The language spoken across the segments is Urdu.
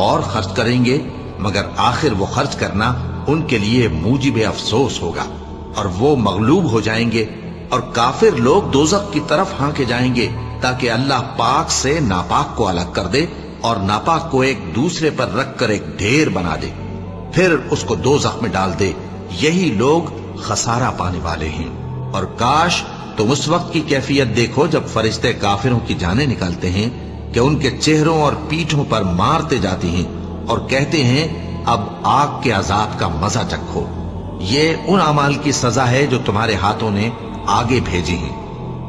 اور خرچ کریں گے، مگر آخر وہ خرچ کرنا ان کے لیے موجب افسوس ہوگا، اور وہ مغلوب ہو جائیں گے، اور کافر لوگ دوزخ کی طرف ہانکے جائیں گے تاکہ اللہ پاک سے ناپاک کو الگ کر دے اور ناپاک کو ایک دوسرے پر رکھ کر ایک ڈھیر بنا دے، پھر اس کو دوزخ میں ڈال دے۔ یہی لوگ خسارہ پانے والے ہیں۔ اور کاش تم اس وقت کی کیفیت دیکھو جب فرشتے کافروں کی جانیں نکالتے ہیں کہ ان کے چہروں اور پیٹھوں پر مارتے جاتے ہیں اور کہتے ہیں اب آگ کے عذاب کا مزہ چکھو۔ یہ ان اعمال کی سزا ہے جو تمہارے ہاتھوں نے آگے بھیجی ہیں،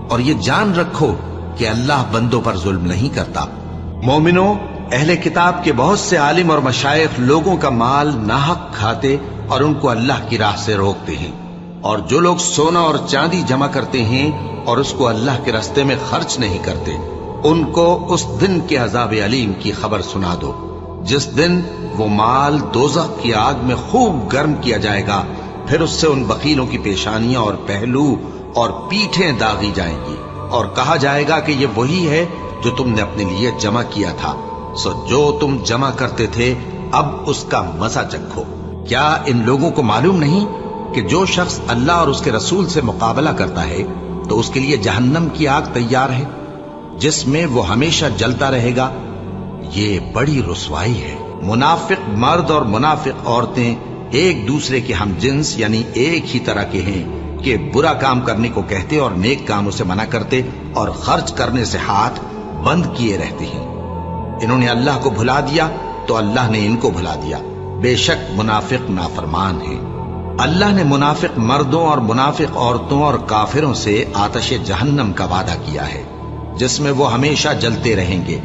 اور یہ جان رکھو کہ اللہ بندوں پر ظلم نہیں کرتا۔ مومنوں، اہل کتاب کے بہت سے عالم اور مشائخ لوگوں کا مال ناحق کھاتے اور ان کو اللہ کی راہ سے روکتے ہیں، اور جو لوگ سونا اور چاندی جمع کرتے ہیں اور اس کو اللہ کے راستے میں خرچ نہیں کرتے، ان کو اس دن کے عذاب علیم کی خبر سنا دو، جس دن وہ مال دوزخ کی آگ میں خوب گرم کیا جائے گا، پھر اس سے ان بخیلوں کی پیشانیاں اور پہلو اور پیٹھیں داغی جائیں گی، اور کہا جائے گا کہ یہ وہی ہے جو تم نے اپنے لیے جمع کیا تھا، سو جو تم جمع کرتے تھے اب اس کا مزہ چکھو۔ کیا ان لوگوں کو معلوم نہیں کہ جو شخص اللہ اور اس کے رسول سے مقابلہ کرتا ہے تو اس کے لیے جہنم کی آگ تیار ہے جس میں وہ ہمیشہ جلتا رہے گا؟ یہ بڑی رسوائی ہے۔ منافق مرد اور منافق عورتیں ایک دوسرے کے ہم جنس یعنی ایک ہی طرح کے ہیں کہ برا کام کرنے کو کہتے اور نیک کاموں سے منع کرتے اور خرچ کرنے سے ہاتھ بند کیے رہتے ہیں۔ انہوں نے اللہ کو بھلا دیا تو اللہ نے ان کو بھلا دیا، بے شک منافق نافرمان ہیں۔ اللہ نے منافق مردوں اور منافق عورتوں اور کافروں سے آتش جہنم کا وعدہ کیا ہے جس میں وہ ہمیشہ جلتے رہیں گے،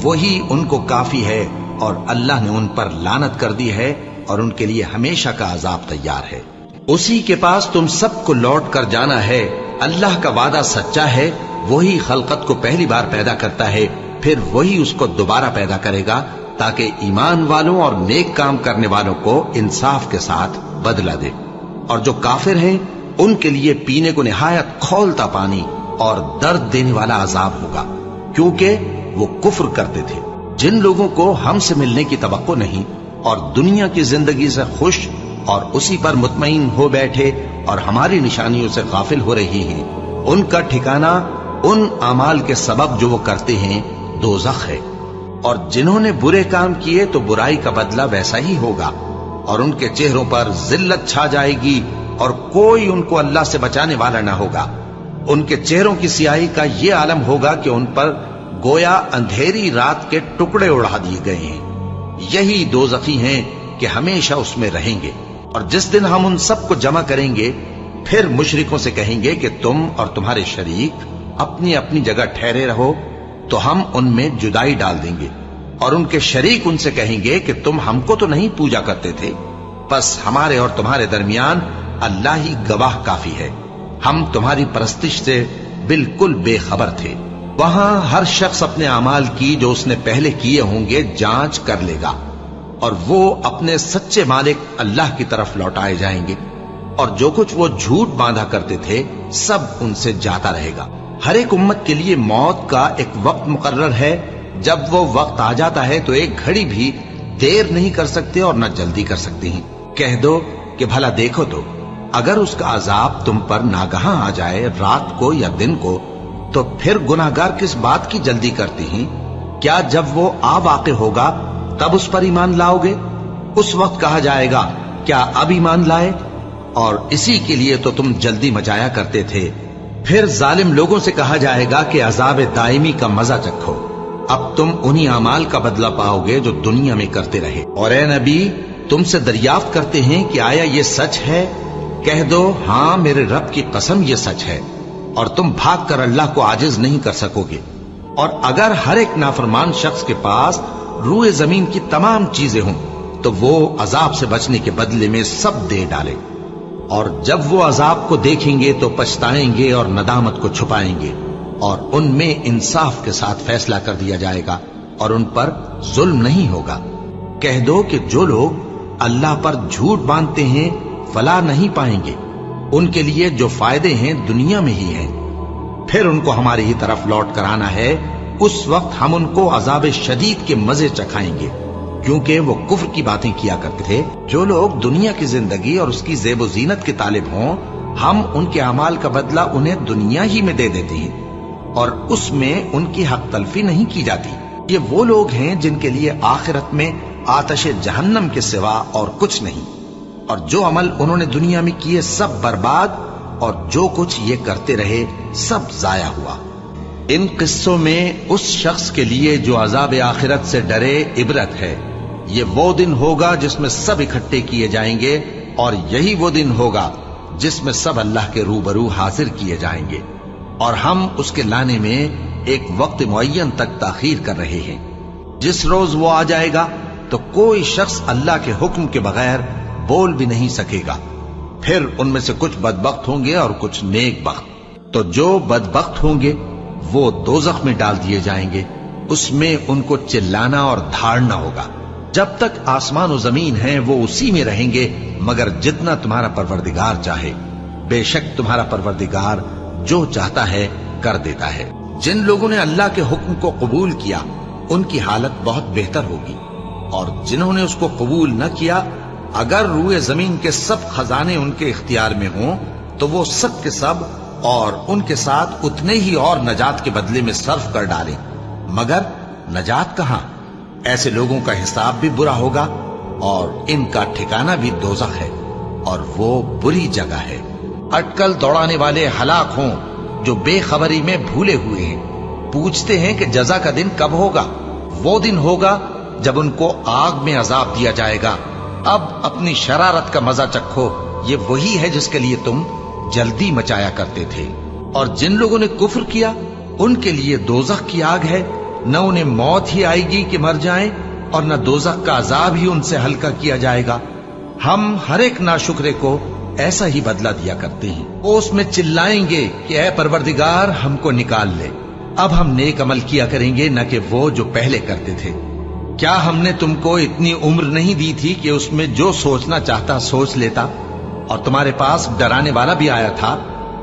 وہی ان کو کافی ہے، اور اللہ نے ان پر لعنت کر دی ہے اور ان کے لیے ہمیشہ کا عذاب تیار ہے۔ اسی کے پاس تم سب کو لوٹ کر جانا ہے، اللہ کا وعدہ سچا ہے، وہی خلقت کو پہلی بار پیدا کرتا ہے، پھر وہی اس کو دوبارہ پیدا کرے گا تاکہ ایمان والوں اور نیک کام کرنے والوں کو انصاف کے ساتھ بدلہ دے۔ اور جو کافر ہیں ان کے لیے پینے کو نہایت کھولتا پانی اور درد دینے والا عذاب ہوگا، کیونکہ وہ کفر کرتے تھے۔ جن لوگوں کو ہم سے ملنے کی توقع نہیں اور دنیا کی زندگی سے خوش اور اسی پر مطمئن ہو بیٹھے اور ہماری نشانیوں سے غافل ہو رہی ہیں، ان کا ٹھکانہ ان اعمال کے سبب جو وہ کرتے ہیں دوزخ ہے، اور جنہوں نے برے کام کیے تو برائی کا بدلہ ویسا ہی ہوگا، اور ان کے چہروں پر ذلت چھا جائے گی اور کوئی ان کو اللہ سے بچانے والا نہ ہوگا۔ ان کے چہروں کی سیاہی کا یہ عالم ہوگا کہ ان پر گویا اندھیری رات کے ٹکڑے اڑا دیے گئے ہیں۔ یہی دوزخی ہیں کہ ہمیشہ اس میں رہیں گے۔ اور جس دن ہم ان سب کو جمع کریں گے پھر مشرکوں سے کہیں گے کہ تم اور تمہارے شریک اپنی اپنی جگہ ٹھہرے رہو، تو ہم ان میں جدائی ڈال دیں گے، اور ان کے شریک ان سے کہیں گے کہ تم ہم کو تو نہیں پوجا کرتے تھے، بس ہمارے اور تمہارے درمیان اللہ ہی گواہ کافی ہے، ہم تمہاری پرستش سے بالکل بے خبر تھے۔ وہاں ہر شخص اپنے اعمال کی جو اس نے پہلے کیے ہوں گے جانچ کر لے گا، اور وہ اپنے سچے مالک اللہ کی طرف لوٹائے جائیں گے، اور جو کچھ وہ جھوٹ باندھا کرتے تھے سب ان سے جاتا رہے گا۔ ہر ایک امت کے لیے موت کا ایک وقت مقرر ہے، جب وہ وقت آ جاتا ہے تو ایک گھڑی بھی دیر نہیں کر سکتے اور نہ جلدی کر سکتے ہیں۔ کہہ دو کہ بھلا دیکھو تو اگر اس کا عذاب تم پر ناگہاں آ جائے رات کو یا دن کو، تو پھر گناہگار کس بات کی جلدی کرتی ہیں؟ کیا جب وہ آ واقع ہوگا تب اس پر ایمان لاؤ گے؟ اس وقت کہا جائے گا کیا اب ایمان لائے؟ اور اسی کے لیے تو تم جلدی مچایا کرتے تھے۔ پھر ظالم لوگوں سے کہا جائے گا کہ عذاب دائمی کا مزہ چکھو، اب تم انہی اعمال کا بدلہ پاؤ گے جو دنیا میں کرتے رہے۔ اور اے نبی، تم سے دریافت کرتے ہیں کہ آیا یہ سچ ہے؟ کہہ دو ہاں میرے رب کی قسم یہ سچ ہے، اور تم بھاگ کر اللہ کو عاجز نہیں کر سکو گے۔ اور اگر ہر ایک نافرمان شخص کے پاس روئے زمین کی تمام چیزیں ہوں تو وہ عذاب سے بچنے کے بدلے میں سب دے ڈالے، اور جب وہ عذاب کو دیکھیں گے تو پچھتائیں گے اور ندامت کو چھپائیں گے، اور ان میں انصاف کے ساتھ فیصلہ کر دیا جائے گا اور ان پر ظلم نہیں ہوگا۔ کہہ دو کہ جو لوگ اللہ پر جھوٹ باندھتے ہیں فلاح نہیں پائیں گے، ان کے لیے جو فائدے ہیں دنیا میں ہی ہیں، پھر ان کو ہماری ہی طرف لوٹ کر آنا ہے، اس وقت ہم ان کو عذاب شدید کے مزے چکھائیں گے، کیونکہ وہ کفر کی باتیں کیا کرتے تھے۔ جو لوگ دنیا کی زندگی اور اس کی زیب و زینت کے طالب ہوں، ہم ان کے اعمال کا بدلہ انہیں دنیا ہی میں دے دیتے ہیں اور اس میں ان کی حق تلفی نہیں کی جاتی۔ یہ وہ لوگ ہیں جن کے لیے آخرت میں آتش جہنم کے سوا اور کچھ نہیں، اور جو عمل انہوں نے دنیا میں کیے سب برباد، اور جو کچھ یہ کرتے رہے سب ضائع ہوا۔ ان قصوں میں اس شخص کے لیے جو عذاب آخرت سے ڈرے عبرت ہے۔ یہ وہ دن ہوگا جس میں سب اکٹھے کیے جائیں گے، اور یہی وہ دن ہوگا جس میں سب اللہ کے روبرو حاضر کیے جائیں گے، اور ہم اس کے لانے میں ایک وقت معین تک تاخیر کر رہے ہیں۔ جس روز وہ آ جائے گا تو کوئی شخص اللہ کے حکم کے بغیر بول بھی نہیں سکے گا۔ پھر ان میں سے کچھ بدبخت ہوں گے اور کچھ نیک بخت۔ تو جو بدبخت ہوں گے وہ دوزخ میں ڈال دیے جائیں گے، اس میں ان کو چلانا اور دھاڑنا ہوگا۔ جب تک آسمان و زمین ہیں وہ اسی میں رہیں گے مگر جتنا تمہارا پروردگار چاہے۔ بے شک تمہارا پروردگار جو چاہتا ہے کر دیتا ہے۔ جن لوگوں نے اللہ کے حکم کو قبول کیا ان کی حالت بہت بہتر ہوگی، اور جنہوں نے اس کو قبول نہ کیا، اگر روئے زمین کے سب خزانے ان کے اختیار میں ہوں تو وہ سب کے سب اور ان کے ساتھ اتنے ہی اور نجات کے بدلے میں صرف کر ڈالیں، مگر نجات کہاں؟ ایسے لوگوں کا حساب بھی برا ہوگا اور ان کا ٹھکانہ بھی دوزخ ہے، اور وہ بری جگہ ہے۔ اٹکل دوڑانے والے ہلاک ہوں جو بے خبری میں بھولے ہوئے ہیں، پوچھتے ہیں کہ جزا کا دن کب ہوگا؟ وہ دن ہوگا جب ان کو آگ میں عذاب دیا جائے گا۔ اب اپنی شرارت کا مزہ چکھو، یہ وہی ہے جس کے لیے تم جلدی مچایا کرتے تھے۔ اور جن لوگوں نے کفر کیا ان کے لیے دوزخ کی آگ ہے، نہ انہیں موت ہی آئے گی کہ مر جائیں، اور نہ دوزخ کا عذاب ہی ان سے ہلکا کیا جائے گا۔ ہم ہر ایک ناشکرے کو ایسا ہی بدلہ دیا کرتے ہیں۔ وہ اس میں چلائیں گے کہ اے پروردگار ہم کو نکال لے، اب ہم نیک عمل کیا کریں گے نہ کہ وہ جو پہلے کرتے تھے۔ کیا ہم نے تم کو اتنی عمر نہیں دی تھی کہ اس میں جو سوچنا چاہتا سوچ لیتا، اور تمہارے پاس ڈرانے والا بھی آیا تھا؟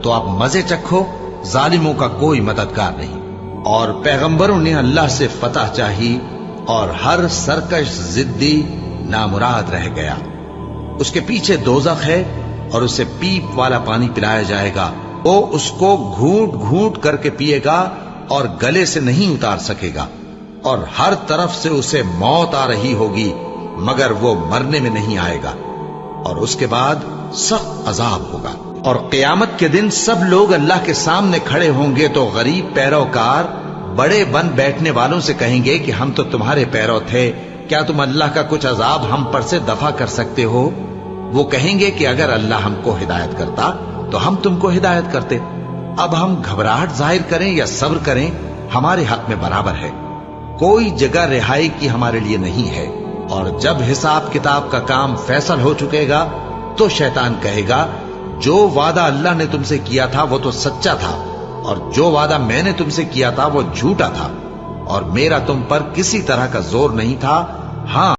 تو اب مزے چکھو، ظالموں کا کوئی مددگار نہیں۔ اور پیغمبروں نے اللہ سے فتح چاہی، اور ہر سرکش ضدی نامراد رہ گیا۔ اس کے پیچھے دوزخ ہے اور اسے پیپ والا پانی پلایا جائے گا، وہ اس کو گھونٹ گھونٹ کر کے پیے گا اور گلے سے نہیں اتار سکے گا، اور ہر طرف سے اسے موت آ رہی ہوگی مگر وہ مرنے میں نہیں آئے گا، اور اس کے بعد سخت عذاب ہوگا۔ اور قیامت کے دن سب لوگ اللہ کے سامنے کھڑے ہوں گے تو غریب پیروکار بڑے بن بیٹھنے والوں سے کہیں گے کہ ہم تو تمہارے پیرو تھے، کیا تم اللہ کا کچھ عذاب ہم پر سے دفع کر سکتے ہو؟ وہ کہیں گے کہ اگر اللہ ہم کو ہدایت کرتا تو ہم تم کو ہدایت کرتے۔ اب ہم گھبراہٹ ظاہر کریں یا صبر کریں ہمارے حق میں برابر ہے، کوئی جگہ رہائی کی ہمارے لیے نہیں ہے۔ اور جب حساب کتاب کا کام فیصل ہو چکے گا تو شیطان کہے گا جو وعدہ اللہ نے تم سے کیا تھا وہ تو سچا تھا، اور جو وعدہ میں نے تم سے کیا تھا وہ جھوٹا تھا، اور میرا تم پر کسی طرح کا زور نہیں تھا، ہاں